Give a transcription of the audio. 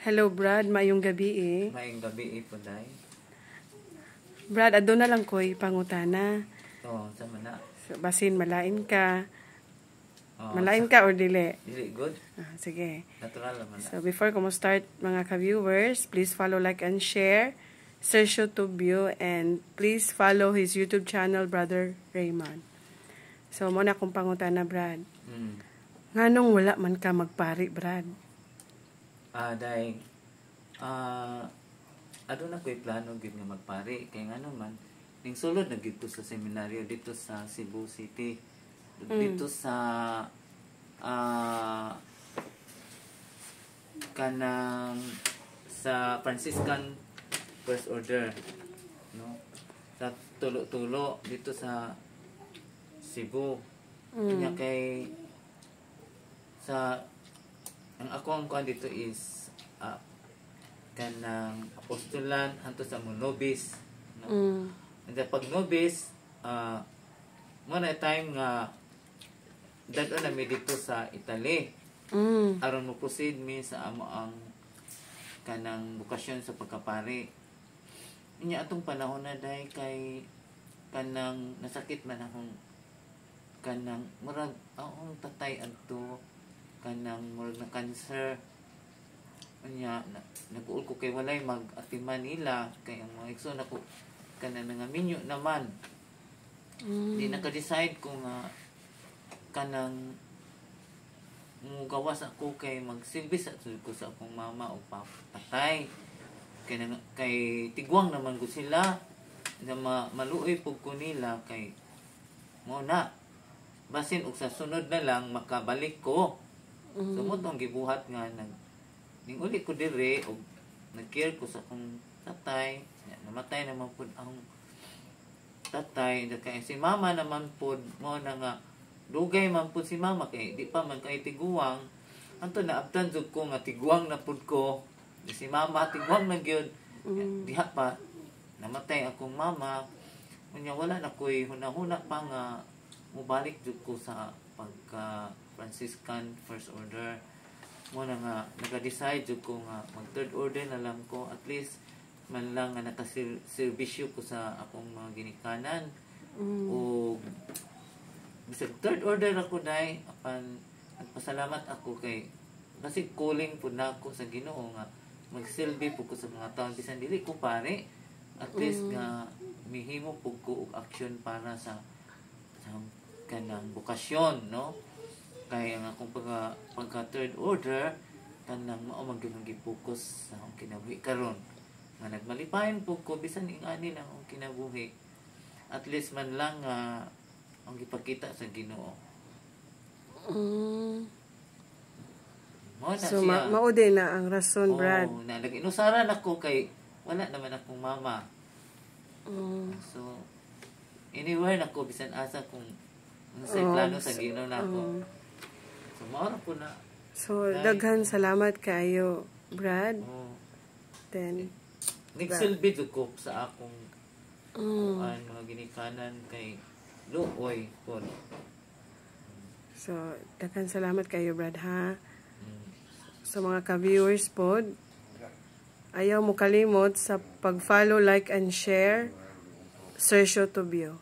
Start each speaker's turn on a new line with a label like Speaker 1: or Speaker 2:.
Speaker 1: Hello, Brad. Mayong gabi eh.
Speaker 2: Mayong gabi po, day.
Speaker 1: Brad, ado na lang ko'y pangutana.
Speaker 2: Oo, sama na.
Speaker 1: So, basin, malain ka.
Speaker 2: Oh,
Speaker 1: Malain ka or dili?
Speaker 2: Dili, good.
Speaker 1: Sige.
Speaker 2: Natural naman na.
Speaker 1: So, before ko mo start, mga ka-viewers, please follow, like, and share Sergio Tubio, and please follow his YouTube channel, Brother Raymond. So, muna akong pangutana, Brad. Nganong wala man ka magpari, Brad?
Speaker 2: Day, ano na ko'y plano gid nga magpari. Kaya nga naman, ning sulod na gid ko sa seminaryo dito sa Cebu City. Dito sa kanang sa Franciscan First Order, no, sa tulo-tulo dito sa Cebu. Kanya kay sa ang ako ang kuan dito is kanang apostolan hanto sa nobis, no. And then pag nobis muna time nga dadon na mi dito sa Italy. Aron mo proceed mi sa amo ang kanang bukasyon sa pagkapari. Inya atong panahon na day kay kanang nasakit man akong kanang murag akong tatay adto kanang murag na cancer. Inya nag-uul ko kay walay mag-atiman nila kay ang mga igsoon ako kanang nangaminyo naman. Di naka-decide kung kanang gawas ako kay magsilbi sa ko sa akong mama o patay kay tigwang naman ko sila na maluoy pug ko nila kay mo na basin og sa sunod na lang makabalik ko. So mo tong gibuhat nga ning uli ko dire og nag-care ko sa akong tatay. Namatay naman pud ang tatay kay si mama naman pud mo na nga dugay man pud si mama kay di pa man kay tiguwang. Anto na abtan jud ko nga tiguwang na pud ko. Si mama tiguwang na gyud. Diha pa namatay akong mama. Unya wala na koy hunahuna pa nga mubalik jud ko sa pagka Franciscan First Order. Mo na nga naka-decide jud ko nga mag third order na lang ko, at least man lang nga nakaserbisyo ko sa akong mga ginikanan. O bisag third order ako dai apan nagpasalamat ako kay kasi calling pud nako sa Ginoo nga magsilbi pud ko sa mga taon bisan dili ko pare, at least nga mihimo pud ko og action para sa kanang bukasyon, no. Kay ang akong pagka third order kanang mao man gyud ang gi-focus sa akong kinabuhi karon nga nagmalipayon pud ko bisan ing ani lang ang kinabuhi, at least man lang ang gipakita sa Ginoo.
Speaker 1: So mao din na ang rason, Brad.
Speaker 2: Na nag-inusaran ako kay wala naman akong mama. So anywhere nako bisan asa kung sa plano sa Ginoo nako. So mao na po na.
Speaker 1: So daghan salamat kayo, Brad. Then
Speaker 2: nagsilbi ko sa akong mga ginikanan kay luoy po.
Speaker 1: So, daghan salamat kayo, Brad, ha? Sa mga ka-viewers po, ayaw mo kalimot sa pag-follow, like, and share Sergio Tubio.